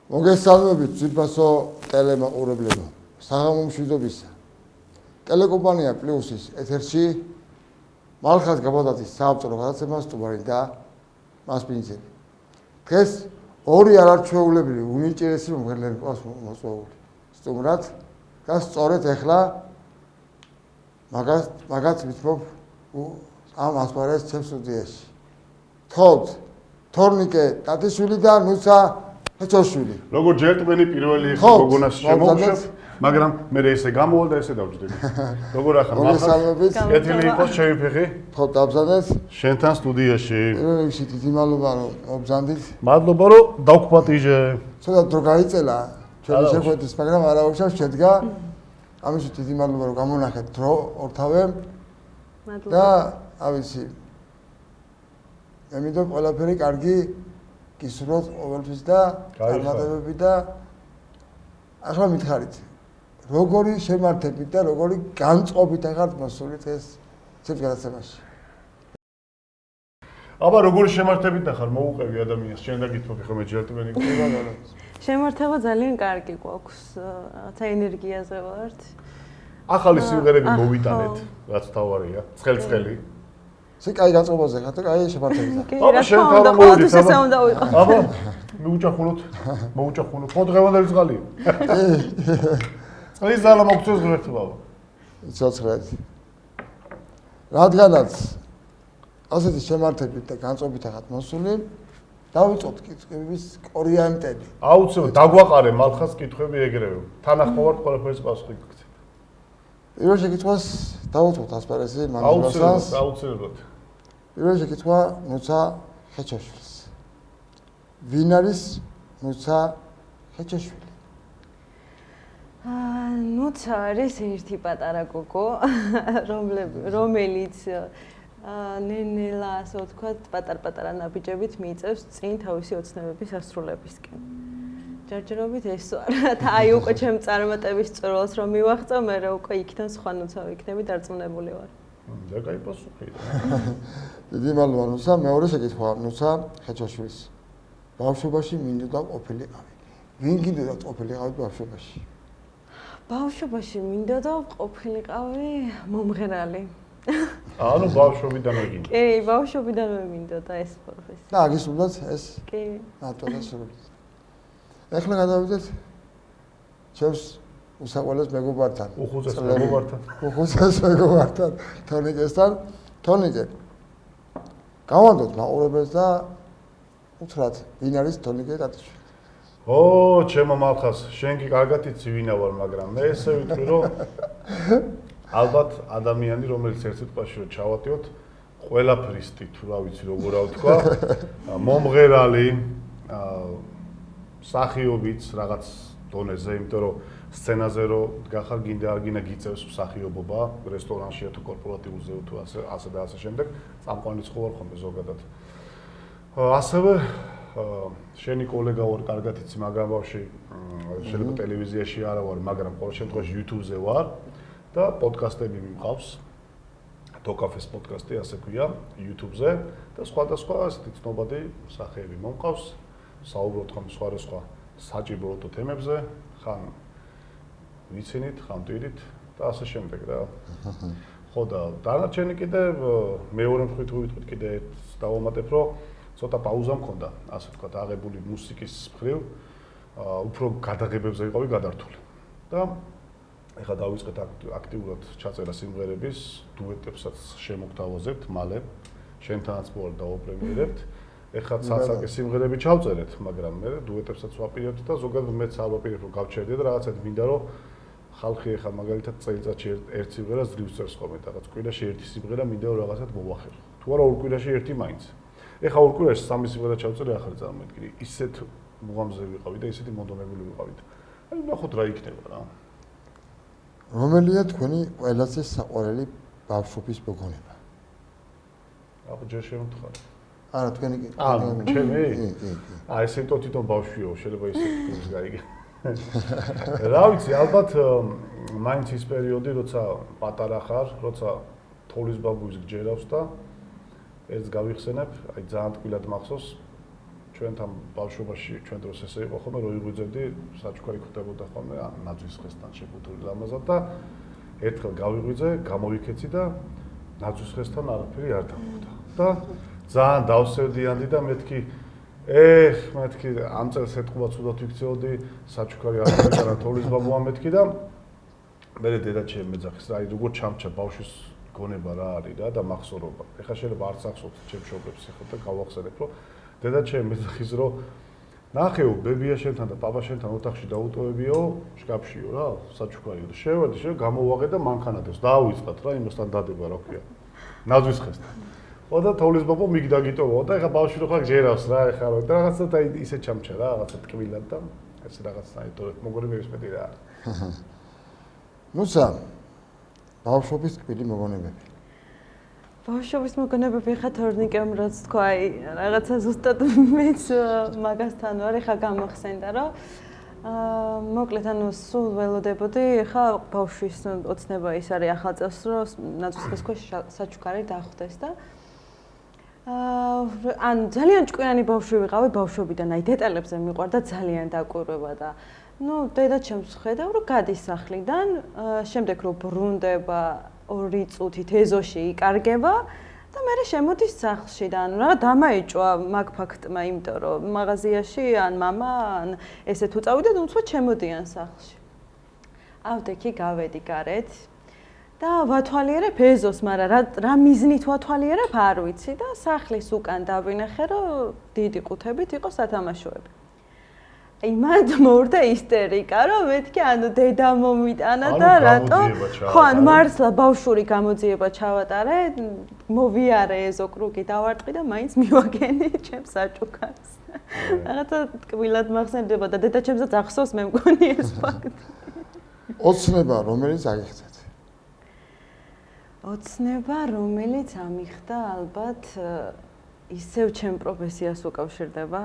მოგესალმებით ძვირფასო ტელემაყურებლებო. საღამო მშვიდობისა. ტელეკომპანია პლუსის ეთერში მალხაზ გაბადათის საავტორო გადაცემა სტუმარი და მასპინძელი. დღეს ორი არარჩეულებრივი უნიჭიერესი მომღერლები ყავს მოწვეული სტუმრად და სწორედ ახლა მაგაც ვითმობ ამ ასპარეზს ჩემს სტუდიაში. თხოვთ თორნიკე ტატიშვილი და ნუცა ეჩოშვილი. როგორ ჯერტმენი პირველი გოგონას შემოვშევ, მაგრამ მე ესე გამოვალ და ესე დავჯდები. როგორ ახლა მოგესალმებით. კეთილი იყოს ჩემი ფეხი. ხო დავბზანეთ. შენთან სტუდიაში. პირველ რიგში დიდი მადლობა რომ მობზანდით. მადლობა რომ დავგვპატიჟე. ცოტა დრო გაიწელა ჩვენი შეხვედრის, მაგრამ არა უშავს შედგა. ამისთვის დიდი მადლობა რომ გამონახეთ დრო ორთავემ. მადლობა. და ავიცი მე მინდა ყველაფერი კარგი გისურვოთ ყოველთვის და წარმატებები და ახლა მითხარით როგორი შემართებით და როგორი განწყობით ახართ მოსული ეს ჩემს გადაცემაში. აბა როგორი შემართებით ახარ მოუყევი ადამიანს შენ და გითხოვი ხომ ჯერტმენი გოგონა. შემართება ძალიან კარგი გვაქვს, რაღაცა ენერგიაზე ვართ. ახალი სიმღერები მოვიტანეთ, რაც თავარია, ცხელ-ცხელი. ისე კაი განწყობაზე ხარ და კაი შემართებით. აბა შენ თავი მოვიდეთ, აბა მოუჭახუნოთ. ხო დღევანდელი წყალია. წყლის ძალა მოგწევს ღმერთი ბაბა. ცოცხლად. რადგანაც ასეთი შემართებით და განწყობით ახათ მოსული, დავიწყოთ კითხვების ორიენტები. აუცილებლად დაგვაყარე მალხას კითხვები ეგრევე. თანახმოვართ ყველაფერს პასუხი გქცევ. პირველ შეკითხვას დავუწყოთ ასპარეზი მანძილასას. აუცილებლად. პირველი შეკითხვა ნუცა ხეჩოშვილის. ვინ არის ნუცა ხეჩოშვილი? ნუცა არის ერთი პატარა გოგო, რომელიც ნენელა ასე ვთქვათ, პატარ-პატარა ნაბიჯებით მიიწევს წინ თავისი ოცნებების ასრულებისკენ. ჯერჯერობით ეს არა, აი უკვე ჩემ წარმატების წრეულს რომ მივაღწევ, მე უკვე იქიდან სხვა ნუცა ვიქნები, დარწმუნებული ვარ. და კაი პასუხია. დიდი მადლობა ნუცა. მეორე შეკითხვა ნუცა ხეჩოშვილის. ბავშვობაში მინდოდა ყოფილიყავი. ვინ გინდოდა ყოფილიყავი ბავშვობაში? ბავშვობაში მინდოდა ყოფილიყავი მომღერალი. ანუ ბავშვობიდანვე გინდა. კი, ბავშვობიდანვე მინდოდა ეს პროფესია. და აგისურვებთ ეს? კი. ნატურალურად სრულიად. ახლა გადავიდეთ ჩემს უსაყვალეს მეგობართან. უხუცეს მეგობართან. უხუცეს მეგობართან თორნიკესთან. თორნიკე. გავანდოთ მაყურებელს და უთხრათ ვინ არის თორნიკე ტატიშვილი. ო, ჩემო მალხას, შენ კი კარგად იცი ვინა ვარ, მაგრამ მე ესე ვიტყვი რომ ალბათ ადამიანი რომელიც ერთ სიტყვაში რომ ჩავატიოთ, ყველაფრისტი თუ რა ვიცი როგორ ავთქვა, მომღერალი, მსახიობიც რაღაც დონეზე, იმიტომ რომ სცენაზე რო დგახარ გინდა არ გინდა გიწევს მსახიობობა, რესტორანშია თუ კორპორატიულზე თუ ასე და ასე შემდეგ, წამყვანიც ხო ვარ ხოლმე ზოგადად. ასევე შენი კოლეგა ვარ, კარგად იცი, მაგრამ ბავში შეიძლება ტელევიზიაში არა ვარ, მაგრამ ყოველ შემთხვევაში YouTube-ზე ვარ და პოდკასტები მიმყავს. დოკაფეს პოდკასტი ასე ქვია YouTube-ზე და სხვადასხვა ასეთი ცნობადი სახეები მომყავს. საუბრობთ ხომ სხვადასხვა საჭირო თემებზე, ხან ვიცინით, ხან მტირით და ასე შემდეგ რა. ხო და დანარჩენი კიდე მეორე მხრივ ვიტყვით კიდე დავამატებ, რომ ცოტა პაუზა მქონდა, ასე ვთქვათ, აღებული მუსიკის მხრივ, უფრო გადაღებებზე ვიყავი გადართული. და ეხლა დავიწყეთ აქტიურად ჩაწერა სიმღერების, დუეტებსაც შემოგთავაზებთ მალე, შენთანაც მოვალ დავაპრემიერებთ. ეხლა ცალ-ცალკე სიმღერები ჩავწერეთ, მაგრამ მე დუეტებსაც ვაპირებთ და ზოგადად მეც არ ვაპირებ რომ გავჩერდე და რაღაცად მინდა რომ ხალხი ეხლა მაგალითად წელიწადში ერთ სიმღერას ძლივს წერს ხოლმე, რაღაც კვირაში ერთი სიმღერა მინდა რომ რაღაცად მოვახერხო. თუ არა ორ კვირაში ერთი მაინც. ეხლა ორ კვირაში სამი სიმღერა ჩავწერე, ახლა წარმოვიდგინე, ისეთ მუღამზე ვიყავი და ისეთი მონდომებული ვიყავი. აი ნახოთ რა იქნება რა. რომელია თქვენი ყველაზე საყვარელი ბავშვობის მოგონება? აბა ჯერ შემოთხარ. არა თქვენი კი. ჩემი? აი ესე თვითონ ბავშვიო, შეიძლება ისე ის გაიგე. რა ვიცი, ალბათ მაინც ის პერიოდი, როცა პატარა ხარ, როცა თოლის ბაბუის გჯერავს და ერთს გავიხსენებ, აი ძალიან ტკბილად მახსოვს ჩვენთან ბავშვობაში ჩვენ დროს ესე იყო ხოლმე რო იღვიძებდი საჩუქარი ხვდებოდა ხოლმე ნაძვის ხესთან შეფუთული ლამაზად და ერთხელ გავიღვიძე, გამოვიქეცი და ნაძვის ხესთან არაფერი არ დამხვდა. და ძალიან დავსევდიანდი და მეთქი მეთქი ამ წელს ეთყობაც უდათ ვიქცეოდი საჩუქარი არ მეკარა თოვლის ბაბუა მეთქი და მე დედაჩემ მეძახის აი როგორ ჩამჩა ბავშვის გონება რა არის რა და მახსოვრობა. ეხლა შეიძლება არც ახსოვთ ჩემ მშობლებს ეხლა და გავახსენებ რომ დედაჩემ მეძახის რომ ნახეო ბებია შენთან და პაპა შენთან ოთახში დაუტოვებიო შკაფშიო რა საჩუქარიო და შევედი გამოვაღე და მანქანადებს დაავიწყათ რა იმასთან დადება რა ქვია ნაძვის ხესთან. და თოვლის ბაბო მიგდაგიტოვო და ეხლა ბავშვი რო ხარ ჯერავს რა ეხლა რა რაღაცა და ისე ჩამჩა რა რაღაცა ტკბილად და ეს რაღაცა იტოვებ მოგონი მეცმეტი რა არის. ნუცა ბავშვობის ტკბილი მოგონებები. ბავშვობის მოგონებები ხა თორნიკემ რაც თქვა აი რაღაცა ზუსტად მეც მაგასთან ვარ ეხა გამახსენდა რომ მოკლედ ანუ სულ ველოდებოდი ხა ბავშვის ოცნება ის არის ახალ წელს რომ ნაძვის ხეს ქვეშ საჩუქარი დახვდეს და ან ძალიან ჭკვიანი ბავშვი ვიყავი ბავშვობიდან აი დეტალებზე მიყვარდა ძალიან დაკვირვება და ნუ დედაჩემს ხედავ რომ გადის სახლიდან შემდეგ რომ ბრუნდება 2 წუთით ეზოში იკარგება და მე შემოდის სახლში და ანუ რა დამაიჭვა მაგ ფაქტმა იმიტომ რომ მაღაზიაში ან мама ან ესე თუ წავიდე უცბად შემოდიან სახლში ავდექი გავედი გარეთ და ვათვალიერებ ეზოს მაგრამ რა მიზნით ვათვალიერებ არ ვიცი და სახლის უკან დავინახე რომ დიდი ყუთებით იყო სათამაშოები იმად მოვდა ისტერიკა რომ მეთქი ანუ დედა მომიტანა და რატო ხო ან მართლა ბავშვური გამოძიება ჩავატარე მოვიარე ეზო კრუკი დავარტყი და მაინც მივაგენი ჩემს საჩუქარს რაღაცა ტკბილად მახსენდება და დედაჩემსაც ახსოვს მე მგონი ეს ფაქტი ოცნება რომელიც აგიხდათ ოცნება რომელიც ამიხდა ალბათ ისევ ჩემ პროფესიას უკავშირდება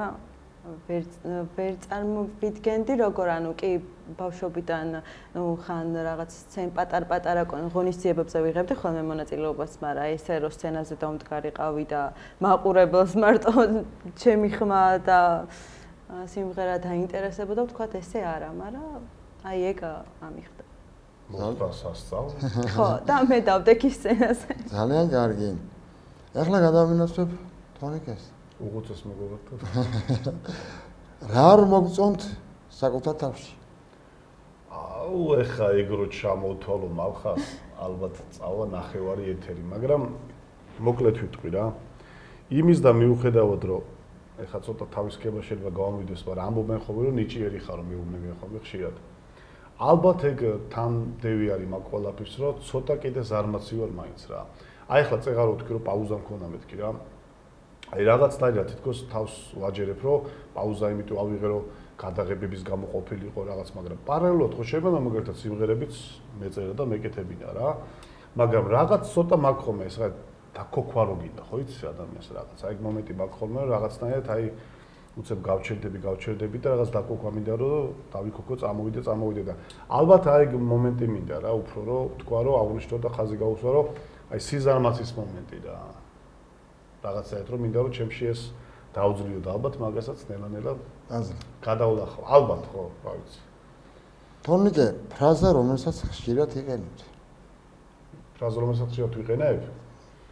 ვერ წარმოვიდგენდი როგორ ანუ კი ბავშვობიდან ნუ ხან რაღაც სცენ პატარ-პატარა ღონისძიებებზე ვიღებდი ხოლმე მონაწილეობას, მაგრამ ესე რომ სცენაზე დავმდგარიყავი და მაყურებელს მარტო ჩემი ხმა და სიმღერა დაინტერესებოდა, ვთქვათ ესე არა, მაგრამ აი ეგ ამიხდა. მოსასწავ. ხო, და მე დავდექი სცენაზე. ძალიან კარგი. ეხლა გადავინაცვლებ თონიკეს. უღუცეს მოგობათ. რა არ მოგწონთ საკუთარ თავში? აუ, ეხა ეგრო ჩამოვთვალო მალხას, ალბათ წავა ნახევარი ეთერი, მაგრამ მოკლედ ვიტყვი რა. იმის და მიუხედავად რომ ეხა ცოტა თავისკება შეიძლება გავამოვიდეს, მაგრამ ამბობენ ხოლმე რომ ნიჭიერი ხარ, მეუბნებიან ხოლმე ხშირად. ალბათ ეგ თანდევი არის მაგ ყველაფერს, რომ ცოტა კიდე ზარმაცი ვარ მაინც რა. აი ეხლა წეღარო ვთქვი რომ პაუზა მქონდა მეთქი რა. აი რაღაცნაირად თითქოს თავს ვაჯერებ რომ პაუზა იმიტომ ავიღე რომ გადაღებების გამო ყოფილიყო რაღაც, მაგრამ პარალელურად ხო შეიძლება მაგალითად სიმღერებიც მეწერა და მეკეთებინა რა. მაგრამ რაღაც ცოტა მაგ ხოლმე ეს რა დაქოქვა რო გინდა, ხო იცი ადამიანს რაღაც. აი ეგ მომენტი მაგ ხოლმე რაღაცნაირად აი უცებ გავჩერდები და რაღაც დაქოქვა მინდა რომ დავიქოქო, წამოვიდე და ალბათ აი ეგ მომენტი მინდა რა, უფრო რომ თქვა რომ აღნიშნო და ხაზი გაუსვა რომ აი სიზარმაცის მომენტი რა. რაღაცაერთ რომ მინდა რომ ჩემში ეს დაუძლიო და ალბათ მაგასაც ნელა-ნელა გადავლახავ. ალბათ ხო, რა ვიცი. თორნიკე, ფრაზა რომელსაც ხშირად იყენებთ? ფრაზა რომელსაც ხშირად ვიყენებ?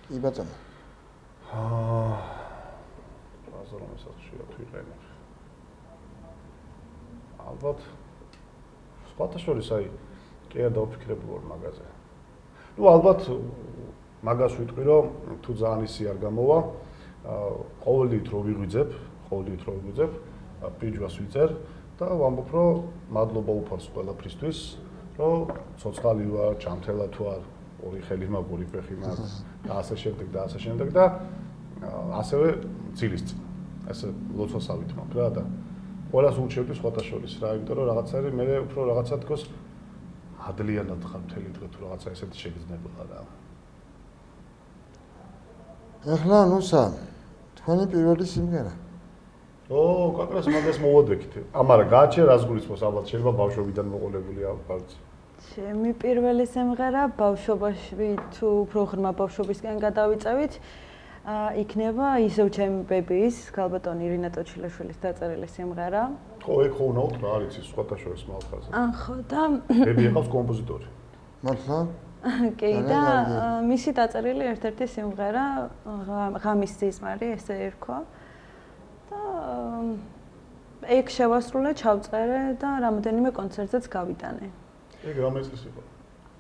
კი ბატონო. ფრაზა რომელსაც ხშირად ვიყენებ. ალბათ სხვათა შორის აი კი არ დავფიქრებულ ვარ მაგაზე. ნუ ალბათ მაგას ვიტყვი რომ თუ ძალიან ისი არ გამოვა, ყოველდღიურად რო ვიღვიძებ, პიჯვას ვიწერ და ვამბობ რომ მადლობა უფალს ყველაფრისთვის, რომ ცოცხალი ვარ, ჩამთელად ვარ, ორი ხელი მაქვს, ორი ფეხი მაქვს და ასე შემდეგ და ასევე ძილის წინ. ესე ლოცვას ავითმობ რა და ყველას უჩვევდი სხვათა შორის რა, იმიტომ რომ რაღაცა არის მე უფრო რაღაცა თქოს ადლიანად ხარ მთელი დღე თუ რაღაცა ესეთი შეგრძნებოდა რა. ეხლა ნუსა, თქვენი პირველი სიმღერა. კაკრას მაგას მოვადექით. ამარა გააჩერე რას გულისხმობს, ალბათ შეიძლება ბავშვობიდან მოყოლებული ალბათ. ჩემი პირველი სიმღერა ბავშვობაში თუ უფრო ღრმა ბავშვობისკენ გადავიწევით, იქნება ისევ ჩემი ბებიის, ქალბატონი ირინა ტოჩილაშვილის დაწერილი სიმღერა. ხო, ეგ ხო უნდა უთხრა, არის ის სხვათა შორის მალხაზე. ხო და ბები იყავს კომპოზიტორი. მართლა? კი და მისი დაწერილი ერთ-ერთი სიმღერა ღამის სიზმარი ესე ერქვა. და ეგ შევასრულე, ჩავწერე და რამოდენიმე კონცერტზეც გავიტანე. ეგ რამე წლის იყო?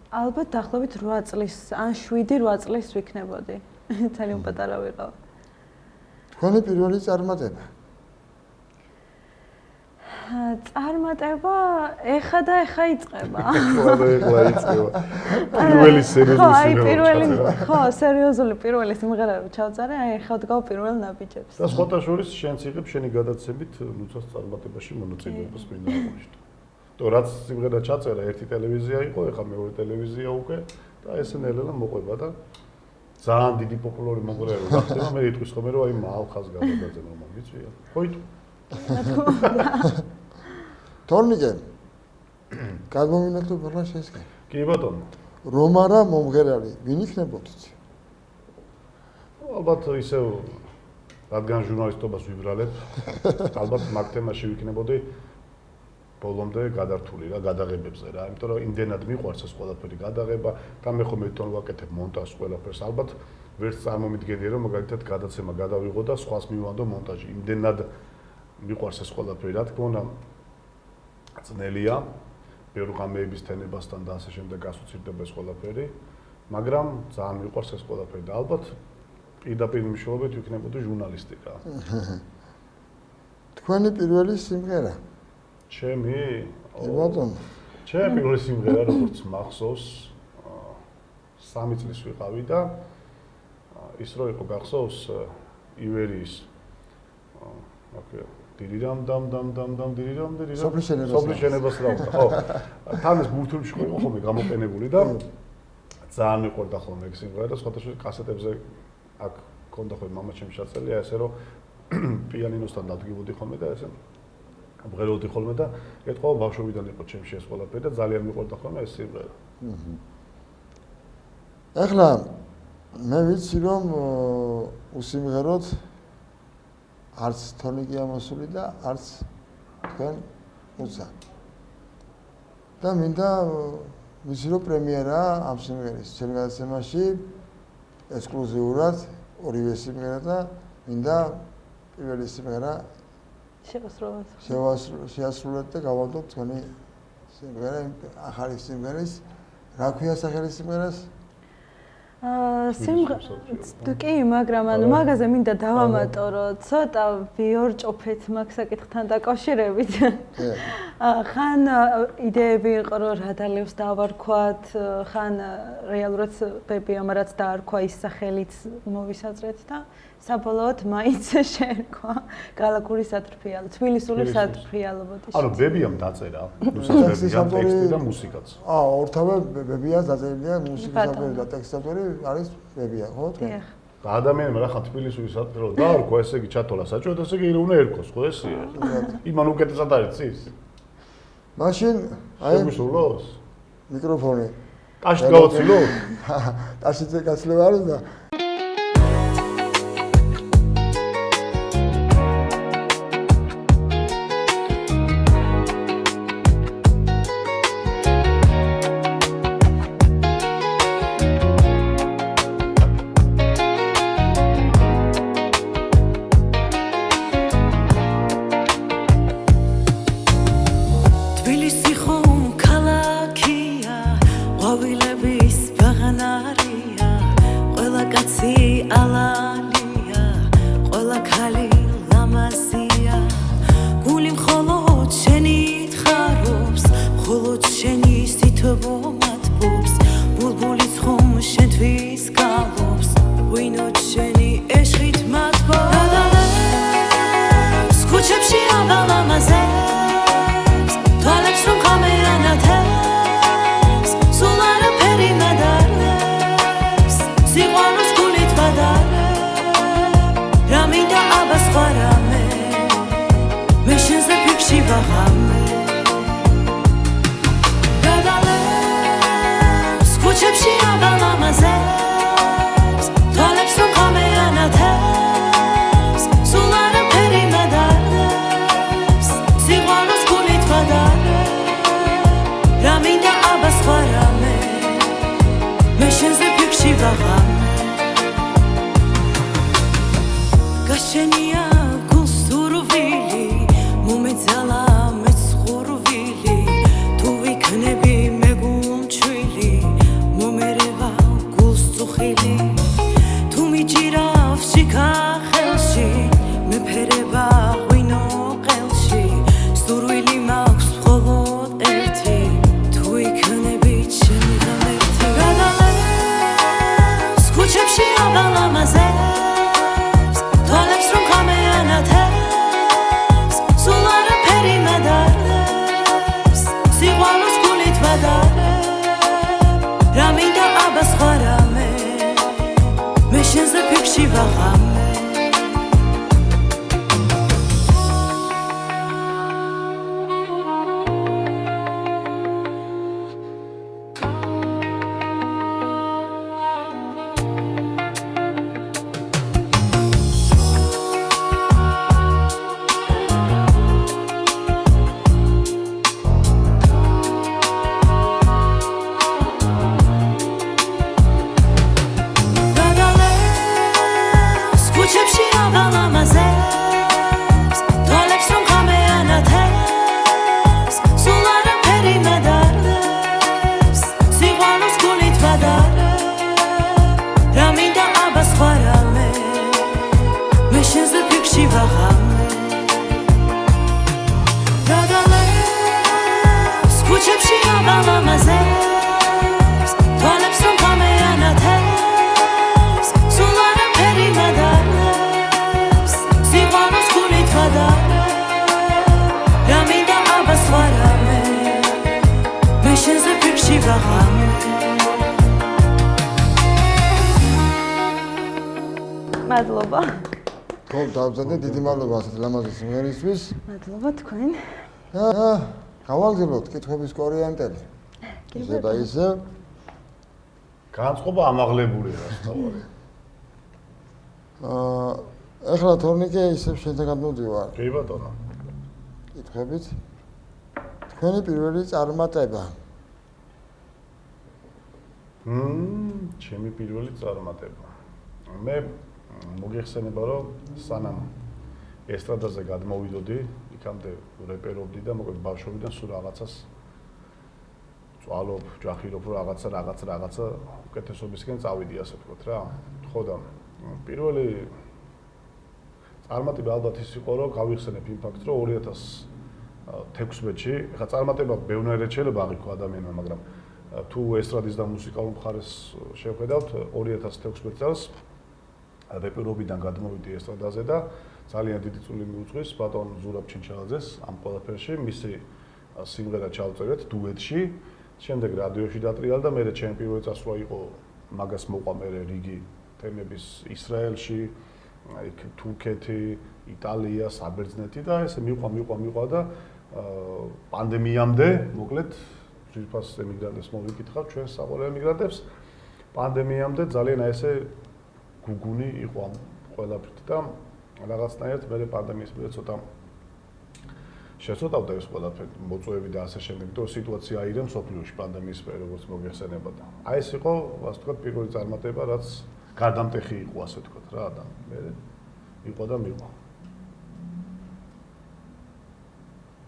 ალბათ დაახლოებით 8 წლის, ან 7-8 წლის ვიქნებოდი. ძალიან პატარა ვიყავ. თქვენი პირველი წარმატება? წარმატება ეხა იწყება. ეხლა იწყება. პირველი სერიოზული სიმღერა. ხო, სერიოზული პირველი სიმღერა ჩავწერე, აი ეხლა ვდგავ პირველ ნაბიჯებს. და სხვათა შორის შენც იღებ შენი გადაცემით ნუცას წარმატებაში მონაწილეობას მინდა აღვნიშნო. то რაც სიმღერა ჩაწერა, ერთი ტელევიზია იყო, ეხლა მეორე ტელევიზია უკვე და ესე ნელ-ნელა მოყვება და ძალიან დიდი პოპულარი მომღერალი გახდება. მე იტყვის ხოლმე რომ აი მალხას გადაგაძე ნორმა მიწვია. ხოით? თორნიკე. გადმოვინათო შესკენ. კი ბატონო. რომ არა მომღერალი, ვინ იქნებოდით? ალბათ ისევ რადგან ჟურნალისტობას ვიბრალებ, ალბათ მაგ თემაში ვიქნებოდი ბოლომდე გადართული რა გადაღებებზე რა, იმიტომ რომ იმდენად მიყვარს ეს ყველაფერი გადაღება და მე ხომ ერთონ ვაკეთებ მონტაჟს ყველაფერს, ალბათ ვერც წარმომიდგენია რომ მაგალითად გადაცემა გადავიღო და სხვას მივანდო მონტაჟი. იმდენად მიყვარს ეს ყველაფერი, რა თქმა უნდა ძნელია ბევრ ღამეების თენებასთან და ასე შემდეგ გასუცირდება ეს ყველაფერი, მაგრამ ძალიან მიყვარს ეს ყველაფერი და ალბათ პირდაპირ მნიშვნელობით ვიქნებოდი ჟურნალისტიკა. თქვენი პირველი სიმღერა? ჩემი? კი ბატონო. ჩემი პირველი სიმღერა როგორც მახსოვს 3 წლის ვიყავი და ის რო იყო გახსოვს ივერიის აკე დირიდამ დამ დამ დამ დამ დირიდამ დირიდამ სოფლის შენებას რა ვთქვა ხო თან ეს ბურთულში იყო ხოლმე გამოყენებული და ძალიან მიყვარდა ხოლმე ეგ სიმღერა და სხვადასხვა კასეტებზე აქ ქონდა ხოლმე მამაჩემს ჩაწელია ესე რომ პიანინოსთან დადგებოდი ხოლმე და ესე მღეროდი ხოლმე და ეთქვა ბავშვობიდან იყო ჩემში ეს ყველაფერი და ძალიან მიყვარდა ხოლმე ეს სიმღერა. ახლა მე ვიცი რომ უსიმღეროთ არც თონიკი ამოსული და არც თქვენ უცა. და მინდა ვიცი რომ პრემიერაა ამ სიმღერის ჩემი გადაცემაში ექსკლუზიურად ორივე სიმღერა და მინდა პირველი სიმღერა შეასრულეთ და გავადოთ თქვენი სიმღერა ახალი სიმღერის რა ქვია სახელი სიმღერას? კი, მაგრამ ანუ მაგაზე მინდა დავამატორო, ცოტა ვიორჭოფეთ მაგ საკითხთან დაკავშირებით. ხან იდეები იყო რომ რადალევს დავარქვათ, ხან რეალურად ბებიამ რაც დაარქვა ის სახელიც მოვისაძრეთ და საბოლოოდ მაინც შეერქვა გალაკური სატრფიალო, თბილისური სატრფიალო ბოდიში. ანუ ბებიამ დაწერა, ნუსახურებია ტექსტი და მუსიკაც. ორთავე ბებიას დაწერილია მუსიკისადმი და ტექსტები არის ბებია, ხო? და ადამიანმა რა ხან თბილისური სატრფიალო დაარქვა, ესე იგი ჩათოლა საჭირო და ესე იგი უნდა ერქოს, ხო ესეა? იმან უკეთესად არის ის. მაშინ აი შემისულოს მიკროფონი. ტაშით გავაცილო? ტაშით გაცლება არის და ყვავილების ბაღანარია ყველა შენია გულსურვილი მომეძალა მეცხურვილი თუ ვიქნები მეგუმჩვილი მომერევა გულსწუხილი თუ მიჭირავს შიქახელში მეფერება ღვინო ყელში სურვილი მაქვს მხოლოდ ერთი თუ იქნები ჩემი ღმერთი გადალევს ქუჩებში აბალამაზებს თვალებს რომ ხამეანათებს სულ არაფერი მადარებს სიყვარულს გულით ვადარებ რა მინდა აბა სხვა რამე მე შენზე ფიქრში ვაღამე ქუჩებში აბალამაზებს თვალებს რომ ხამეანათებს სულ არაფერი მადარებს სიყვარულს გულით ვადარებ რა მინდა აბა სხვა რამე მე შენზე ფიქრში ვაღამე გადალევს ქუჩებში აბალამაზებს თვალებს რომ ხამეანათებს სულ არაფერი მადარებს სიყვარულს გულით ვადარებ რა მინდა აბა სხვა რამე მე შენზე ფიქრში ვაღამე მადლობა. ხო, დავზადე, დიდი მადლობა ასეთ ლამაზი სიმღერისთვის. მადლობა თქვენ. გავალგებოთ კითხვების კორიანტელი. ისე და ისე. განწყობა ამაღლებულია რასთავარი. ეხლა თორნიკე ისევ შენთან გადმოვდივარ. კი ბატონო. კითხვებით. თქვენი პირველი წარმატება. ჩემი პირველი წარმატება. მე მოგეხსენება რომ სანამ ესტრადაზე გადმოვიდოდი, იქამდე რეპერობდი და მოკლედ ბავშვობიდან სულ რაღაცას წვალობ, ჯახირობ რომ რაღაცა უკეთესობისკენ წავიდი ასე ვთქვათ რა. ხო და პირველი წარმატება ალბათ ის იყო რომ გავიხსენებ იმ ფაქტს რომ 2016-ში, ხა წარმატება ბევრნაირად შეიძლება აღიქვა ადამიანმა, მაგრამ თუ ესტრადის და მუსიკალურ მხარეს შევხედავთ 2016 წელს რეპერობიდან გადმოვიდი ესტრადაზე და ძალიან დიდი წვლილი მიუძღვის ბატონ ზურაბ ჩინჩალაძეს ამ ყველაფერში, მისი სიმღერა ჩავწერეთ დუეტში, შემდეგ რადიოში დატრიალდა და მე ჩემი პირველი წასვლა იყო მაგას მოყვა მე რიგი თემების ისრაელში, იქ თურქეთი, იტალია, საბერძნეთი და ესე მიყვა და პანდემიამდე მოკლედ ძირფას ემიგრანტებს მოვიკითხავ ჩვენ საყოველთაო ემიგრანტებს პანდემიამდე ძალიან ესე გუგუნი იყო ამ ყველაფრით და რაღაცნაირად მე პანდემიის მერე ცოტა შეცოტავდა ეს ყველაფერი მოწვევები და ასე შემდეგ და სიტუაცია აირე მსოფლიოში პანდემიის მერე როგორც მოგეხსენებათ. აი ეს იყო ასე ვთქვათ პირველი წარმატება რაც გადამტეხი იყო ასე ვთქვათ რა და მე იყო და მიყვა.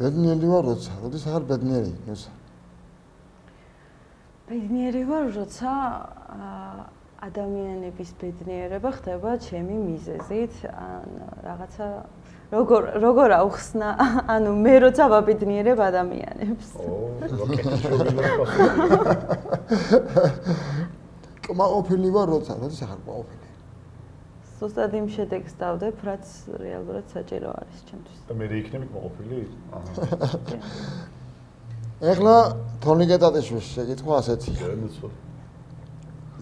ბედნიერი ვარ როდის ახალ ბედნიერი ნუსა. ბედნიერი ვარ როცა ადამიანების ბედნიერება ხდება ჩემი მიზეზით, ან რაღაცა როგორ აუხსნა, ანუ მე როცა ვაბედნიერებ ადამიანებს. კმაყოფილი ვარ როდის ახალ კმაყოფილი. ზუსტად იმ შედეგს დავდებ, რაც რეალურად საჭირო არის ჩემთვის. და მე იქნები კმაყოფილი? ეხლა თორნიკე ტატიშვილის შეკითხვა ასეთია.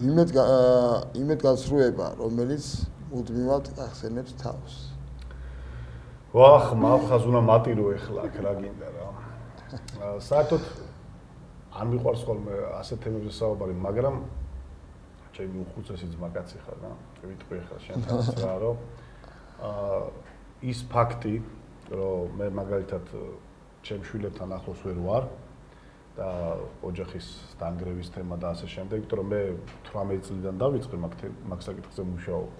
იმედ გასრუება, რომელიც მუდმივად ახსენებს თავს. ვახ, მალხაზ უნდა მატირო ეხლა აქ რა გინდა რა. საერთოდ არ მიყვარს ხოლმე ასეთ თემებზე საუბარი, მაგრამ ჩემი უხუცესი ძმაკაცი ხარ რა. ვიტყვი ეხლა შენთან რა რომ ის ფაქტი, რომ მე მაგალითად ჩემ შვილებთან ახლოს ვერ ვარ და ოჯახის დანგრევის თემა და ასე შემდეგ, იმიტომ რომ მე 18 წლიდან დავიწყე მაგ საკითხზე მუშაობა.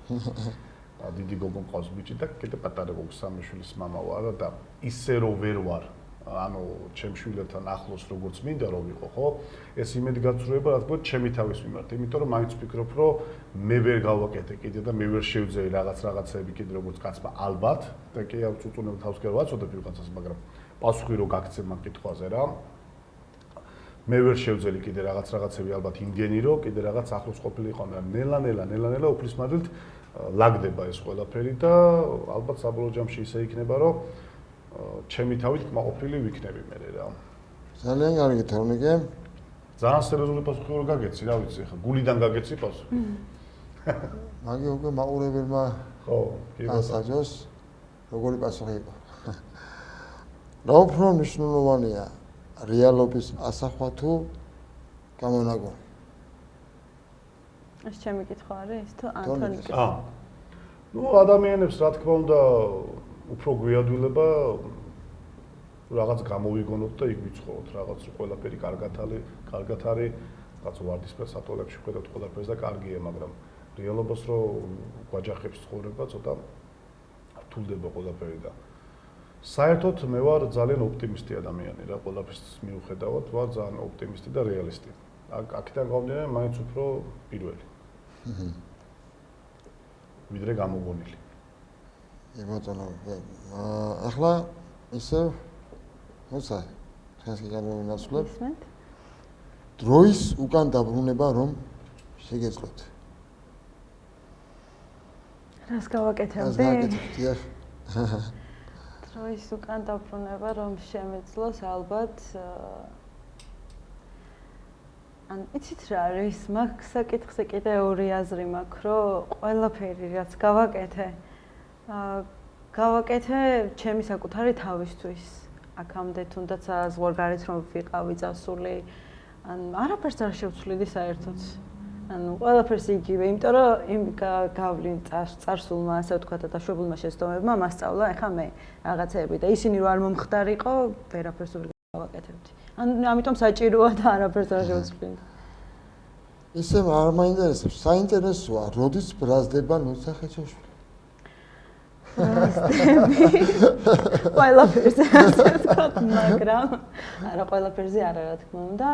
დიდი გოგო მყავს ბიჭი და კიდე პატარა გოგო სამი შვილის მამა ვარ და ისე რომ ვერ ვარ ანუ ჩემ შვილებთან ახლოს როგორც მინდა რომ ვიყო ხო ეს იმედი გაცურება რა თქმა უნდა ჩემი თავის მიმართ იმიტომ რომ მაინც ვფიქრობ რომ მე ვერ გავაკეთე კიდე და მე ვერ შევძელი რაღაცები კიდე როგორც კაცმა ალბათ და კი ამ წუწუნებ თავს კი ვაცოდებ ვიღაცას მაგრამ პასუხი რო გაქცევ მაგ კითხვაზე რა მე ვერ შევძელი კიდე რაღაცები ალბათ იმდენი რომ კიდე რაღაც ახლოს ყოფილიყო და ნელა უფლის მადლით ლაგდება ეს ყველაფერი და ალბათ საბოლოო ჯამში ისე იქნება რომ ჩემი თავით კმაყოფილი ვიქნები მე რა. ძალიან კარგი თორნიკე. ძალიან სერიოზული პასუხი რო გაგეცი, რა ვიცი, ხა გულიდან გაგეცი პასუხი. მაგი უკვე მაყურებელმა ხო, კი ბატონო. ასაჯოს როგორი პასუხი იყო. რა უფრო მნიშვნელოვანია რეალობის ასახვა თუ გამონაგონი? ეს ჩემი კითხვა არის თუ ანთონიკე? ნუ ადამიანებს რა თქმა უნდა უფრო გვიადვილება რაღაც გამოვიგონოთ და იქ ვიცხოვოთ რაღაც ყველაფერი კარგად არის რაღაც ვარდისფერ სატოლებში ხედავთ ყველაფერს და კარგია მაგრამ რეალობას რო გვაჯახებს ცხოვრება ცოტა რთულდება ყველაფერი და საერთოდ მე ვარ ძალიან ოპტიმისტი ადამიანი რა ყველაფერს მიუხედავად ვარ ძალიან ოპტიმისტი და რეალისტი აქედან გამომდინარე მაინც უფრო პირველი ვიდრე გამოგონილი ბატონო, ახლა ისე მოცა ჩვენს განვინაცვლებ. დროის უკან დაბრუნება რომ შეგეძლოთ. რას გავაკეთებდი? დროის უკან დაბრუნება რომ შემეძლოს ალბათ ან იცით რა არის მაგ საკითხზე კიდე ორი აზრი მაქვს რომ ყველაფერი რაც გავაკეთე გავაკეთე ჩემი საკუთარი თავისთვის. აქამდე თუნდაც ზღვარგარეთ რომ ვიყავი წასული, ან არაფერს არ შევცვლიდი საერთოდ. ანუ ყველაფერს იგივე, იმიტომ რომ იმ გავლინ წარსულმა, ასე ვთქვათ, დაშვებულმა შეცდომებმა მასწავლა, ეხლა მე რაღაცეები და ისინი რო არ მომხდარიყო, ვერაფერს ვერ გავაკეთებდი. ან ამიტომ საჭიროა და არაფერს არ შევცვლი. ისე არ მაინტერესებს, საინტერესოა, როდის ბრაზდება ნუცა ხეჩოშვილი. ყველაფერზე ასე ვთქვათ, მაგრამ არა ყველაფერზე არა რა თქმა უნდა.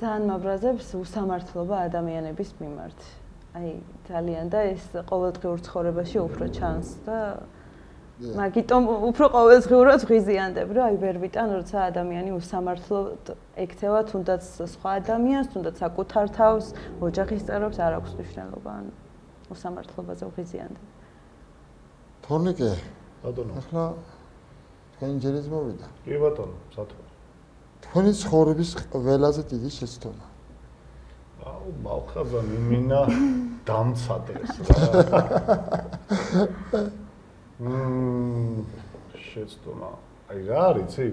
ძალიან მაბრაზებს უსამართლობა ადამიანების მიმართ. აი ძალიან და ეს ყოველდღიურ ცხოვრებაში უფრო ჩანს და მაგიტომ უფრო ყოველდღიურად ვღიზიანდებ, რომ აი ვერ ვიტან, როცა ადამიანი უსამართლოდ ექცევა თუნდაც სხვა ადამიანს, თუნდაც საკუთარ თავს, ოჯახის წევრებს არ აქვს მნიშვნელობა, ან უსამართლობაზე ვღიზიანდებ. თორნიკე, ბატონო. ახლა თქვენი ჯერიც მოვიდა. კი ბატონო, სათქო. თქვენი ცხოვრების ყველაზე დიდი შეცდომა. აუ, მალხაზანი მინა დამცადრეს რა. შეცდომა. აი რა არის, იცი?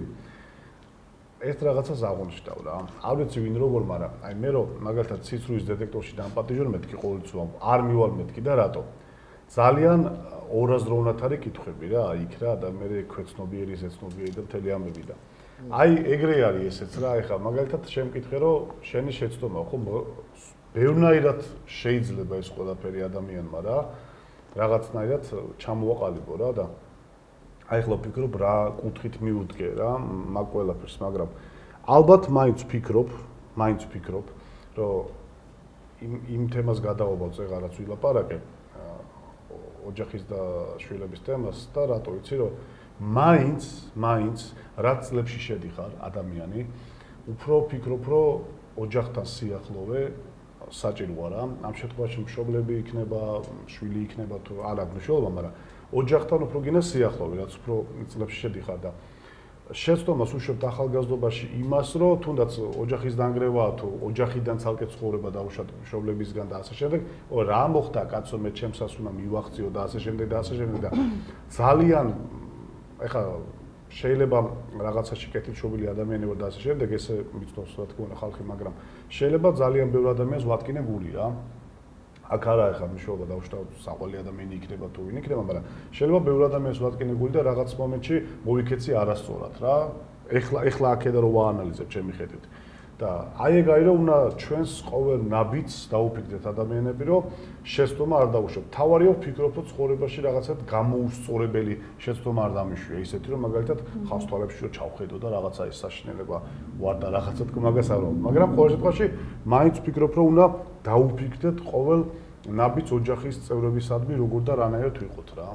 ერთ რაღაცას აღნიშნავ რა. არ ვიცი ვინ როგორ, მაგრამ აი მე რომ მაგალითად ციცრულის დეტექტორში დამპატიჟორ მეთქი ყოველწლად, არ მივალ მეთქი და რატო? ძალიან ორაზროვნად არის კითხვები რა, იქ რა და მე ქვეცნობიერი, ზეცნობიერი და მთელი ამბები და აი ეგრე არის ესეც რა, ეხლა მაგალითად შემკითხე რომ შენი შეცდომა ხო ბევრნაირად შეიძლება ეს ყველაფერი ადამიანმა რა რაღაცნაირად ჩამოაყალიბო რა და აი ახლა ვფიქრობ რა კუთხით მიუდგე რა მაგ ყველაფერს, მაგრამ ალბათ მაინც ვფიქრობ, რომ იმ თემას გადავაბავ წეღარაც ვილაპარაკე ოჯახის და შვილების თემას და რატო იცი რომ მაინც რაც წლებში შედიხარ ადამიანი უფრო ვფიქრობ რომ ოჯახთან სიახლოვე საჭიროა რა ამ შემთხვევაში მშობლები იქნება შვილი იქნება თუ არ აქვს მნიშვნელობა მაგრამ ოჯახთან უფრო გინდა სიახლოვე რაც უფრო წლებში შედიხარ და შეცდომას უშვებთ ახალგაზრდობაში იმას რომ თუნდაც ოჯახის დანგრევაა თუ ოჯახიდან ცალკე ცხოვრება დაუშვათ მშობლებისგან და ასე შემდეგ რა მოხდა კაცო მე ჩემსაც უნდა მივახციო და ასე შემდეგ და ძალიან ეხლა შეიძლება რაღაცაში კეთილშობილი ადამიანი ვარ და ასე შემდეგ ესე მიცნობს რა თქმა უნდა ხალხი მაგრამ შეიძლება ძალიან ბევრ ადამიანს ვატკინე გული რა აქ არა ეხლა მნიშვნელობა დაუშვათ საყვალი ადამიანი იქნება თუ ვინ იქნება მაგრამ შეიძლება ბევრ ადამიანს ვატკინე გული და რაღაც მომენტში მოვიქეცი არასწორად რა ეხლა აქედა რომ ვაანალიზებ ჩემი ხედვით და აი ეგ არის რომ უნდა ჩვენს ყოველ ნაბიჯს დაუფიქრდეთ ადამიანები რომ შეცდომა არ დავუშვათ. თავარია ვფიქრობ რომ ცხოვრებაში რაღაცად გამოუსწორებელი შეცდომა არ დამიშვია ისეთი რომ მაგალითად ხავს თვალებში რომ ჩავხედო და რაღაცა ის საშინელება ვარ და რაღაცა თქო მაგას არ ვამბობ. მაგრამ ყოველ შემთხვევაში მაინც ვფიქრობ რომ უნდა დაუფიქრდეთ ყოველ ნაბიჯს ოჯახის წევრებისადმი როგორ და რანაირად ვიყოთ რა.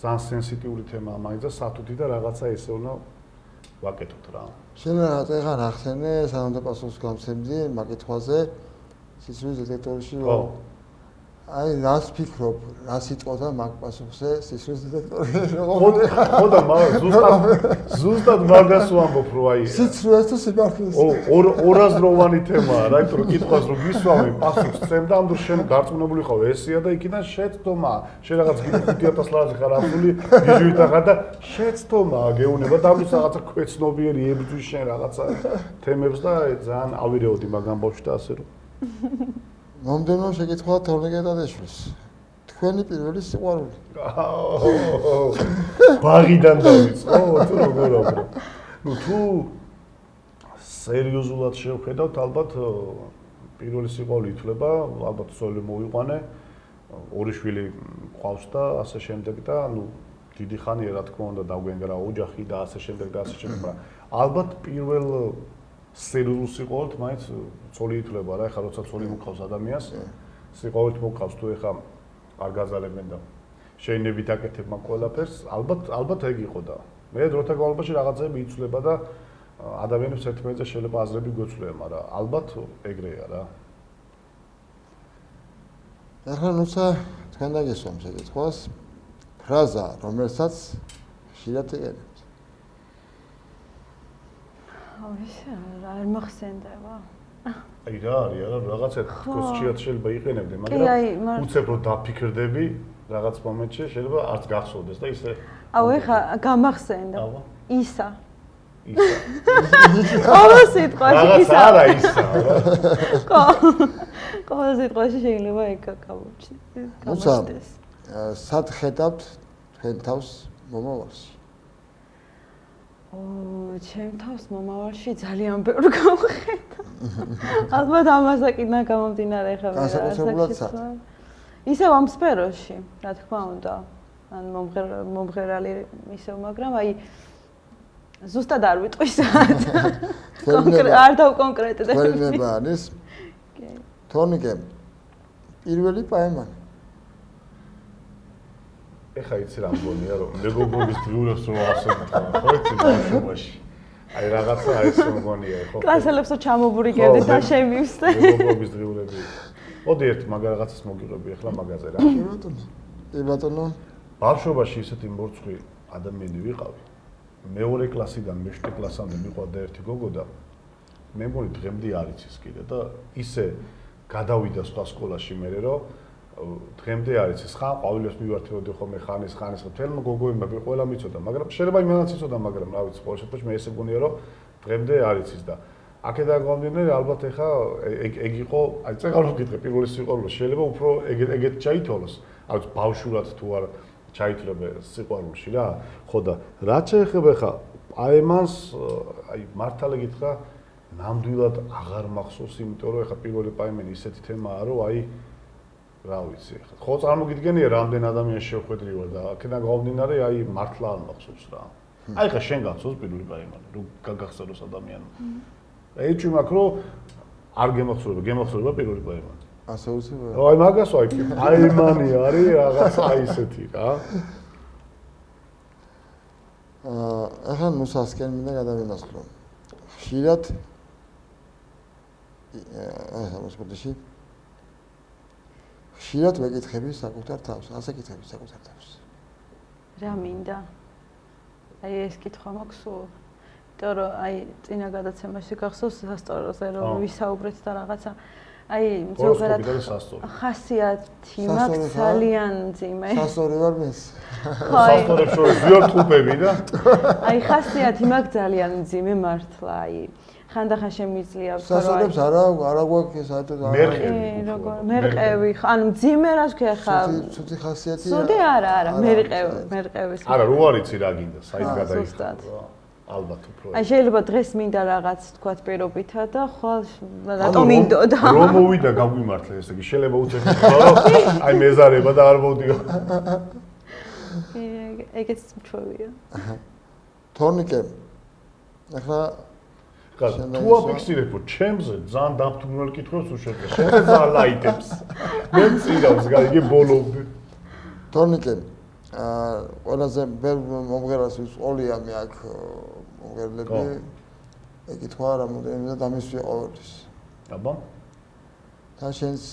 ძალიან სენსიტიური თემაა მაინც და სათუთი და რაღაცა ესე უნდა ვაკეთოთ რა. შენ რაღაც ეხა ნახსენე სანამ და პასუხს გამცემდი მაგითხვაზე სიცრუის დეტექტორში რომ აი რას ფიქრობ რა სიტყვა მაგ პასუხზე სიცრუის დეტექტორში ხო და ზუსტად მაგას ვამბობ რომ აი სიცრუეს თუ სიმართლეს ორაზროვანი თემაა რა იმიტომ რომ კითხვას რომ გისვამი პასუხს წემ და ამ დროს შენ გარწმუნებული ხარ ესია და იქიდან შეცდომა შენ რაღაც 5000 ლარზე ხარ ასული ბიჟუით ახარ და შეცდომა გეუნება და ამ დროს რაღაცა ქვეცნობიერი ებრძვის შენ რაღაცა თემებს და ძალიან ავირეოდი მაგ ამბავში და ასე რომ მომდენო შეკითხვა თორნიკე დადეშვის. თქვენი პირველი სიყვარული. ბაღიდან დავიწყო, თუ როგორ ვაკრო. ნუ თუ სერიოზულად შევხედავთ, ალბათ პირველი სიყვარული ითვლება, ალბათ სოლი მოვიყვანე, ორი შვილი ყავს და ასე შემდეგ და ნუ დიდი ხანია რა თქმა უნდა დაგვენგრა ოჯახი და ასე შემდეგ და ასე შემდეგ, მაგრამ ალბათ პირველ სერიოზულ სიყვარულით მაინც ცოლი ითვლება რა, ეხლა როცა ცოლი მოყავს ადამიანს, სიყვარულით მოყავს თუ ეხლა არ გაზარებენ და შეინებით აკეთებ მაგ ყველაფერს, ალბათ ეგ იყო და მე დროთა განმავლობაში რაღაცები იცვლება და ადამიანებს ერთმანეთზე შეიძლება აზრები გვეცვლიან, მაგრამ ალბათ ეგრეა რა. ახლა ნუცა თქვენ დაგესვამ შეკითხვას ფრაზა, რომელსაც ხშირად იყენებთ. არ მახსენდება. აი რა არის არა რაღაცა თქოს ხშირად შეიძლება იყენებდე, მაგრამ უცებ რომ დაფიქრდები რაღაც მომენტში შეიძლება არც გახსოვდეს და ისე აუ ეხა გამახსენდა. ისა. ისა. ყოველ სიტყვაში ისა. არა ისა, რა. ყოველ სიტყვაში შეიძლება ეგ გამოჩნდეს. სად ხედავთ თქვენ თავს მომავალში? ჩემ თავს მომავალში ძალიან ბევრი გავხედა. ალბათ ამასაკიდან გამომდინარე ხა მე რა. ისევ ამ სფეროში, რა თქმა უნდა. ან მომღერალი ისევ, მაგრამ აი ზუსტად არ ვიტყვი საათ. არ დავკონკრეტდები. თქვენება არის? კი. თორნიკე პირველი პაემანი. ეხა იცი რა მგონია რომ მეგობრობის დღიურებს რო ასე ხო იცი ბავშვობაში აი რაღაცა ეს მგონია ხო კლასელებსო ჩამობურიგებდი და შემივსდე მეგობრობის დღიურები მოდი ერთ მაგ რაღაცას მოგიყვები ეხლა მაგაზე რა ბატონო ბავშვობაში ისეთი მორცხვი ადამიანი ვიყავი მეორე კლასიდან მეხუთე კლასამდე მიყვარდა ერთი გოგო და მე მგონი დღემდე არ იცის კიდე და ისე გადავიდა სხვა სკოლაში მერე რომ დღემდე არის ეს ხან ყვავილებს მივართებოდი ხოლმე ხანის მთელ გოგოებმა ყველა მიცოდა მაგრამ შეიძლება იმანაც იცოდა მაგრამ რა ვიცი ყოველ შემთხვევაში მე ესე მგონია რომ დღემდე არის ის და აქედან გამომდინარე ალბათ ეხა ეგ იყო აი წეგარ ვკითხე პირველი სიყვარული შეიძლება უფრო ეგეთ ჩაითვალოს აი ბავშვურად თუ არ ჩაითვლებე სიყვარულში რა ხო და რა შეეხება ეხა პაემანს აი მართალი გითხრა ნამდვილად აღარ მახსოვს იმიტომ რომ ეხა პირველი პაემანი ისეთი თემაა რომ აი რა ვიცი ახლა ხო წარმოგიდგენია რამდენ ადამიანს შევხვედრი ვარ და აქედან გამომდინარე აი მართლა არ მახსოვს რა აი ხა შენ გახსოვს პირველი პაემანი რომ გაგახსენოს ადამიანმა ეჭვი მაქვს რომ არ გემახსოვრება პირველი პაემანი ასე უცებ აი მაგას აი პაემანი არის რაღაცა აი ისეთი რა ახლა ნუსასკენ მინდა გადავინასხლო ხშირად ახლა მოსკოვში ხშირად ვეკითხები საკუთარ თავს, ასე კითხები საკუთარ თავს. რა მინდა? აი ეს კითხვა მაქვს სულ. იმიტომ რომ აი წინა გადაცემაში გახსოვს სასწოროზე რომ ვისაუბრეთ და რაღაცა აი ზოგადად ხასიათი მაქვს ძალიან მძიმე. სასწორი ვარ მეს. სასწორებს შორის ვიარ ტყუპები და აი ხასიათი მაქვს ძალიან მძიმე მართლა აი ხანდახან შემიძლია ვთქვა რომ სასწორებს არა გვაქვს საერთოდ მერყევი ანუ მძიმე რას გქეხა ცუდი ხასიათია ცუდი არა მერყევის არა რო არიცი რა გინდა საით გადაიხდა ალბათ უფრო. აი შეიძლება დღეს მინდა რაღაც თქვათ პირობითა და ხვალ რატომ მინდოდა? რომ მოვიდა გაგვიმართლა ესე იგი შეიძლება უცებ რომ აი მეზარება და არ მოდიო. ეგეც მშვენია. თორნიკე ახლა თუ აფიქსირებ რომ ჩემზე ძალიან დამთვრინვალ კითხვებს უშევდა. შენზე ძალიან ლაიტებს. მე წირავს გაიგე ბოლომდე. თორნიკე ყველაზე მომღერალს ვისყოლია მე აქ მომღერლები ეკითხა რამოდენიმე და დამისვი ყოველთვის. აბა და შენს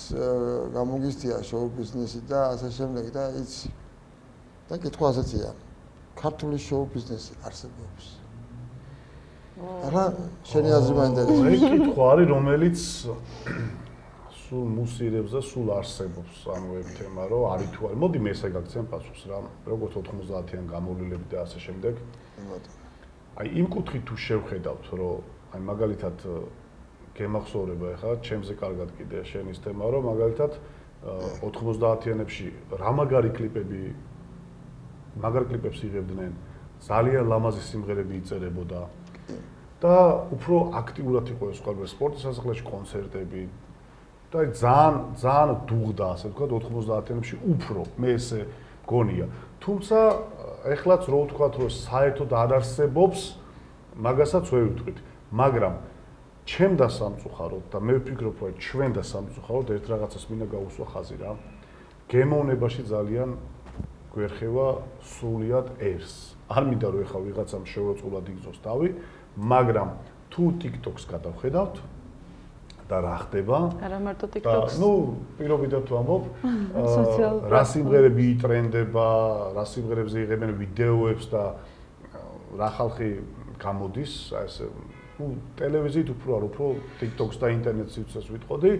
გამოგისტია შოუ ბიზნესი და ასე შემდეგ და იცი. და კითხვა ასეთია. ქართული შოუ ბიზნესი არსებობს. ახლა შენი აზრი მაინტერესებს. ეს კითხვა არის რომელიც სულ მუსირებს და სულ არსებობს ანუ ეს თემა რომ არის თუ არის. მოდი მე ესე გაგცემ პასუხს რა. როგორც 90-იან გამოვლილები და ასე შემდეგ. აი იმ კუთხით თუ შევხედავთ რომ აი მაგალითად გემახსოვრება ახლა ჩემზე კარგად კიდე შენის თემა რომ მაგალითად 90-იანებში რა მაგარი კლიპები მაგარ კლიპებს იღებდნენ ძალიან ლამაზი სიმღერები იწერებოდა და უფრო აქტიურად იყო ეს ყველაფერი სპორტის სასახლეში კონცერტები და ძალიან დუღდა ასე ვთქვათ 90-იანებში უფრო მე ესე გონია თუმცა ეხლაც რო ვთქვათ რომ საერთოდ არ არსებობს მაგასაც ვერ ვიტყვით მაგრამ ჩემ დასამწუხაროდ და მე ვფიქრობ რომ ჩვენ დასამწუხაროდ ერთ რაღაცას მინდა გავუსვა ხაზი რა გემოვნებაში ძალიან გვერხევა სრულად ერს არ მინდა რომ ეხლა ვიღაცამ შევეწყულად იგზოს თავი მაგრამ თუ TikTok-ს გადავხედავთ და რა ხდება? არა მარტო TikTok-ს. ნუ პირობითად ვამბობ, რა სიმღერები იტრენდება, რა სიმღერებზე იღებენ ვიდეოებს და რა ხალხი გამოდის, აი ეს ნუ ტელევიზიით უფრო არ უფრო TikTok-ს და ინტერნეტს ვისაც ვიტყოდი,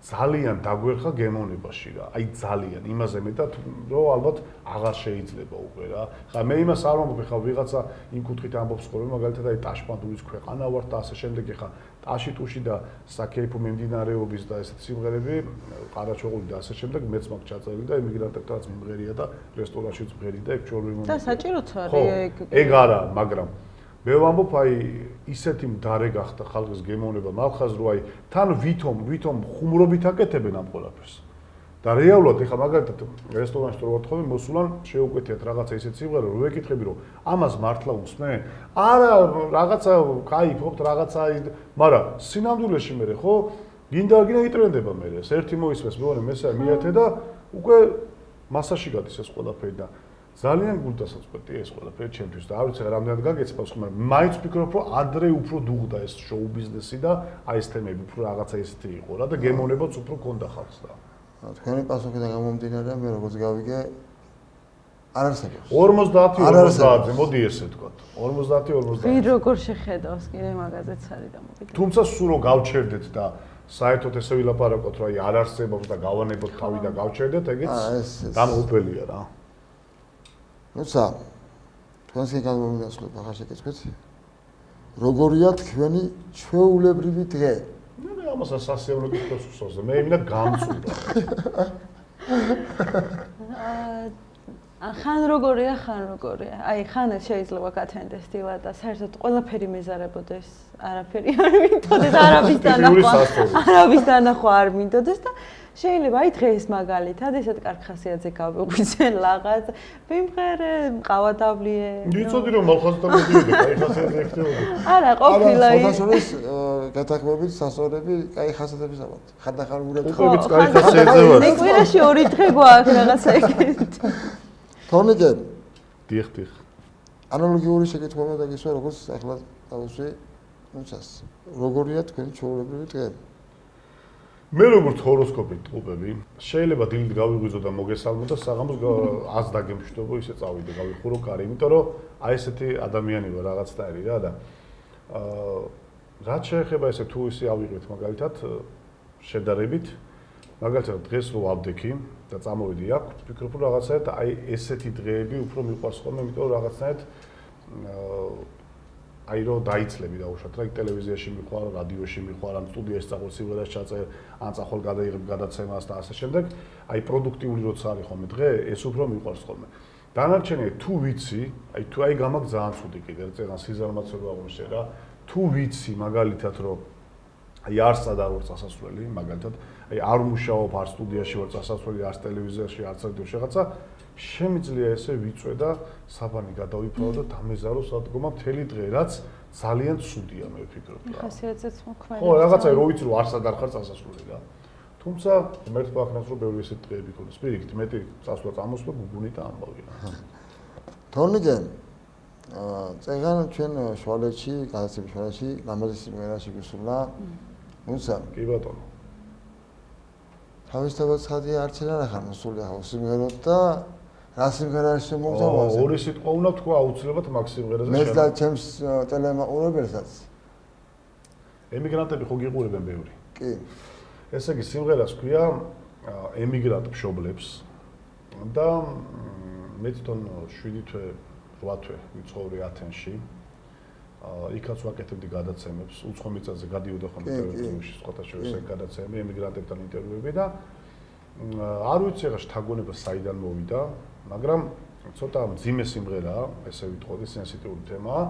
ძალიან დაგვერხა გემოვნებაში რა. აი ძალიან, იმაზე მეტად რომ ალბათ აღარ შეიძლება უკვე რა. ხა მე იმას არ ვამბობ, ხა ვიღაცა იმ კუთხით ამბობს ხოლმე, მაგალითად აი ტაშპანდურის ქვეყანა ვარ და ასე შემდეგ, ხა ტაშიტუში და საკეიფო მიმდინარეობის და ესეთ სიმღერები, ყარაჩოღული და ასე შემდეგ მეც მაქვს ჩაწერილი და ემიგრანტებთანაც მიმღერია და რესტორანშიც მღერი და ეგ ჩვენი მომენტია. და საჭიროც არის ეგ არა, მაგრამ მე ვამბობ აი ისეთი მდარე გახდა ხალხის გემოვნება მალხაზ რო აი თან ვითომ ხუმრობით აკეთებენ ამ ყველაფერს და რეალურად ეხა მაგალითად რესტორანში რო ვარ მოსულან შეუკვეთიათ რაღაცა ისეთ სიმღერა რო ვეკითხები რომ ამას მართლა უსმენ არა რაღაცა кайფობთ რაღაცა მაგრამ სინამდვილეში მე ხო გინდა გინდა იტრენდება მე ეს ერთი მოისმეს მეორე მესამე მეათე და უკვე მასაში გადის ეს ყველაფერი და ძალიან გულდასაწყვეტია ეს ყველაფერი ჩემთვის და არ ვიცი რამდენად გაგეცე პასუხი, მაგრამ მაინც ვფიქრობ, რომ ადრე უფრო დუღდა ეს შოუ ბიზნესი და აი ეს თემები უფრო რაღაცა ისეთი იყო რა და გემოვნებაც უფრო ქონდა ხალხს და. თქვენი პასუხიდან გამომდინარე, მე როგორც გავიგე, არ არსებობს. 50-50-ზე, მოდი ესე ვთქვა. 50-50. ვინ როგორ შეხედავს, კიდე მაგაზეც არის დამოკიდებული. თუმცა სულ რო გავჩერდეთ და საერთოდ ესე ვილაპარაკოთ, რომ აი არ არსებობს და გავანებოთ თავი და გავჩერდეთ, ეგეც დამოუკველია რა. როცა თქვენსგან გამომიდასვლებ ახლა შეკითხვით როგორია თქვენი ჩვეულებრივი დღე? მე ამას სასიამოვნო კითხვას ვსვამზე. მე მინდა გამწვდა. ხან როგორია? აი ხან შეიძლება გათენდეს დილა და საერთოდ ყველაფერი მეზარებოდეს, არაფერი არ მინდოდეს, არაფის დანახვა არ მინდოდეს და შეიძლება აი დღეს მაგალითად ესეთ კარგ ხასიათზე გავიღვიძენ რაღაც, ვიმღერე, მყავა დავლიე. ვიცოდი რომ მალხაზთან მოდიოდი, აი ხასიათზე ეხტეოდი. არა, ყოფილა ის. ხასიათის გათაქმებით სასწორები, კაი ხასიათების ამათ. ხანდახან ურეთ. უყურებიც კაი ხასიათზე ვარ. მე კვირაში 2 დღე გვაქვს რაღაცა ეგეთ. თორნიკე. დიახ. ანალოგიური შეკითხვაა და გისვა როგორც ახლა დავუსვი ნუცას. როგორია თქვენი ჩვეულებრივი დღე? მე როგორც ჰოროსკოპით ტყუპები, შეიძლება დილით გავიღვიძო და მოგესალმო და საღამოს ას დაგემშვიდობო, ისე წავიდე, გავიხურო კარი, იმიტომ რომ აი ესეთი ადამიანი ვარ რაღაცნაირი რა და რაც შეეხება ესე თუ ისე ავიღეთ მაგალითად შედარებით, მაგალითად დღეს რო ავდექი და წამოვიდი აქ, ვფიქრობ რომ რაღაცნაირად აი ესეთი დღეები უფრო მიყვარს ხოლმე, იმიტომ რომ რაღაცნაირად აი რო დაიცლები დაუშვათ რა ტელევიზიაში მიყვარ, რადიოში მიყვარ, ან სტუდიაში წაყვე სიმღერას ჩაწერ, ან წახვალ გადაიღებ გადაცემას და ასე შემდეგ, აი პროდუქტიული როცა არის ხოლმე დღე, ეს უფრო მიყვარს ხოლმე. დანარჩენი თუ ვიცი, აი გამაქვს ძალიან ცუდი კიდე წეგან სიზარმაცეობა აღმოჩნდა რა. თუ ვიცი მაგალითად რომ აი არც არ ვარ წასასვლელი, მაგალითად, აი არ მუშაობ არ სტუდიაში ვარ წასასვლელი, არც ტელევიზიაში, არც რადიოში რაღაცა, შემიძლია ესე ვიწვე და საფანი გადავიფარო და დამეზარო სადგომა მთელი დღე, რაც ძალიან ცუდია მე ვფიქრობ რა. ხასიათზეც მოქმედი. ხო, რაღაცა რო ვიცი რომ არც არ ხარ წასასვლელი რა. თუმცა მერტ ვახნას რომ ბევრი ესეთი დღეები ქონდეს. პირიქით, მეტი წასვლა წამოსვლა გუგუნი და ამბავი რა. თორნიკე წეგან ჩვენ შუალედში, გადაცემის შუალედში ლამაზი სიმღერაში გისურვლა. მუსა. კი ბატონო. თავისთავად ხადი არც არ ახარ მოსული ახლა სიმღეროთ და რა სიმღერაში მომწავაზე. ორი სიტყვა უნდა თქვა აუცილებლად მაგ სიმღერაზე. მე და ჩემს ტელემაყურებელსაც. ემიგრანტები ხო გიყურებენ ბევრი. კი. ესე იგი სიმღერას ქვია ემიგრანტ მშობლებს და მე თვითონ 7 თვე 8 თვე ვიცხოვრე ათენში. იქაც ვაკეთებდი გადაცემებს, უცხო მიწაზე გადიოდა ხოლმე ტელევიზიაში, სხვათა შორის გადაცემები, ემიგრანტებთან ინტერვიუები და არ ვიცი რა შთაგონება საიდან მოვიდა, მაგრამ ცოტა მძიმე სიმღერაა, ესე ვიტყოდი, სენსიტიური თემაა.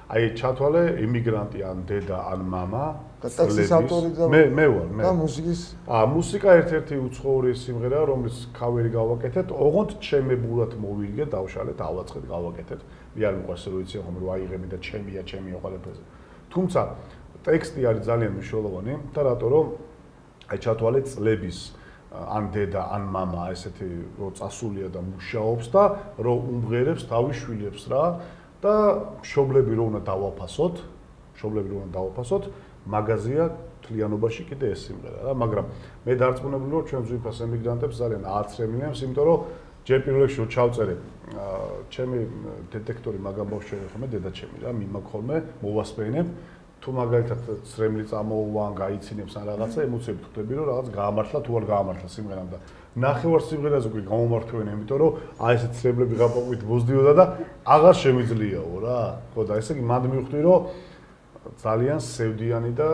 აი ჩათვალე ემიგრანტი ან დედა ან მამა და ტექსტის ავტორი და მე ვარ და მუსიკის მუსიკა ერთ-ერთი უცხოური სიმღერაა, რომლის ქავერი გავაკეთეთ, ოღონდ ჩემებურად მოვიგე, დავშალეთ, ავაწყეთ, გავაკეთეთ. მე არ მიყვარს რო იცი ხომ რომ აიღები და ჩემია ყველაფერზე. თუმცა ტექსტი არის ძალიან მნიშვნელოვანი და რატო რომ აი ჩათვალე წლების ან დედა ან მამა ესეთი რო წასულია და მუშაობს და რო უმღერებს თავის შვილებს რა და მშობლები რო უნდა დავაფასოთ, მაგაზია თლიანობაში კიდე ეს სიმღერა რა, მაგრამ მე დარწმუნებული ვარ ჩვენ ზვიფას ემიგრანტებს ძალიან ააცრემლებს, იმიტომ რომ ჯერ პირველ რიგში რო ჩავწერე ჩემი დეტექტორი მაგამბავს შეიძლება ხოლმე დედაჩემი რა, მიმაქ ხოლმე მოვასპენებ თუ მაგალითად ცრემლი წამოუვა ან გაიცინებს ან რაღაცა ემოციები ხვდები რომ რაღაც გაამართლა თუ არ გაამართლა სიმღერამ და ნახევარ სიმღერაზე უკვე გამომართვენ, იმიტომ რომ აი ესე ცრემლები გაპაკვით ბოზდიოდა და აღარ შემიძლიაო რა. ხო და ესე იგი მანდ მივხვდი რომ ძალიან სევდიანი და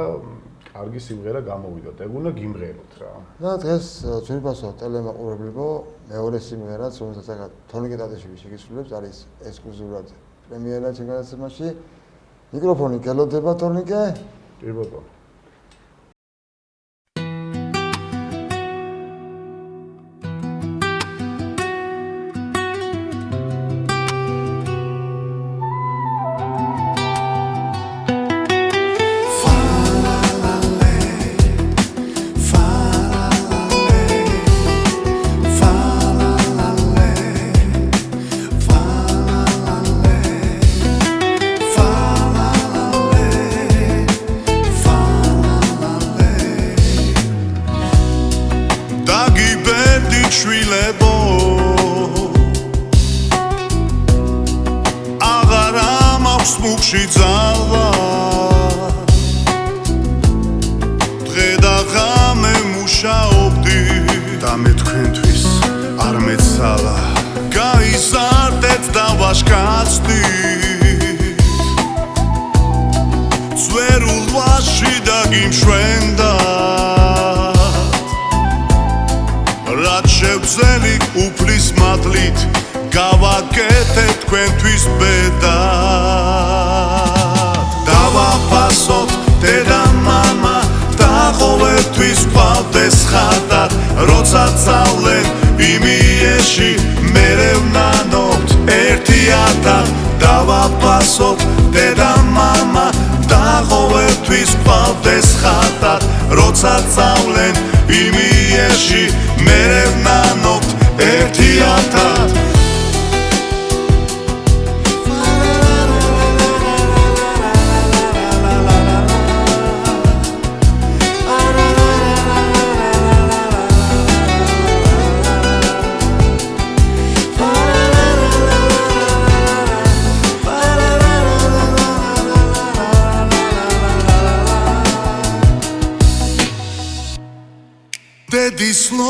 კარგი სიმღერა გამოვიდა და ეგ უნდა გიმღეროთ რა. და დღეს ძვირფასო ტელემაყურებლებო მეორე სიმღერაც, რომელსაც ახლა თორნიკე ტატიშვილი შეგისრულებს, არის ექსკლუზიურად პრემიერა ჩემ გადაცემაში. მიკროფონი გელოდება თორნიკე? კი ბატონო.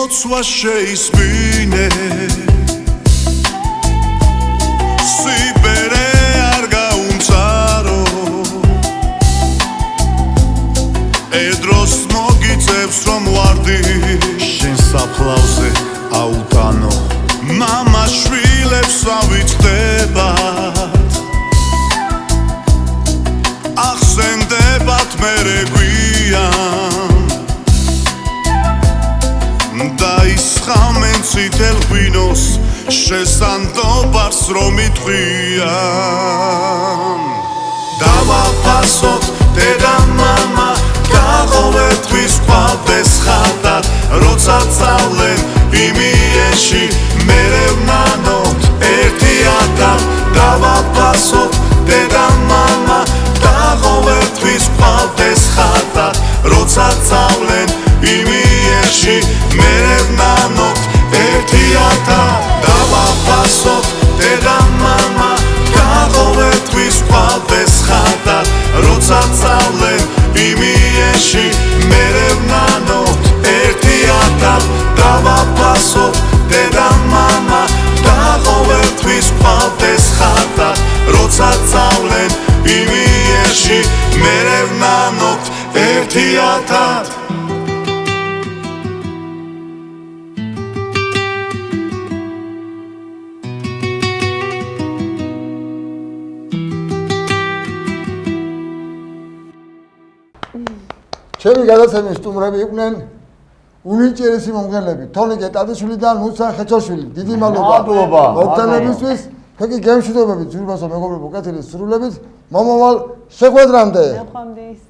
Locua შეისმინე სიბერე არ გაუნცარო ედროს მოგიწევს რომ ვარდი შენ საფლავზე აუტანო მამა შვილებს ავი მერე გვიან დაისხამენ წითელ ღვინოს შესანდობარს რომ იტყვიან დავაფასოთ დედა მამა გაყოვეთთვის ყავდეს ხატად როცა წავლენ იმიეში მერე ვნანოთ ერთიათად დავაფასოთ დედა მამა გაყოვეთთვის ყავდეს ხატად როცა წავლენ იმიეში მერე ვნანოთ ერთიათად დავაფასოთ დედა მამა გაყოვეთთვის ყავდეს ხატად როცა წავლენ იმიეში მერე ვნანოთ ერთიათად დავაფასოთ დედა მამა გაყოვეთთვის ყავდეს ხატად როცა წავლენ იმიეში მერე ვნანოთ ერთიათად ჩემი გადაცემის სტუმრები იყვნენ უნიჭიერესი მომღერლები თონიკე ტადიშვილი და ნუცა ხეჩოშვილი დიდი მადლობა მოგთანებისთვის თქვენი გემშვიდობებით ძვირფასო მეგობრებო კეთილი სრულებით მომავალ შეხვედრამდე ნახვამდის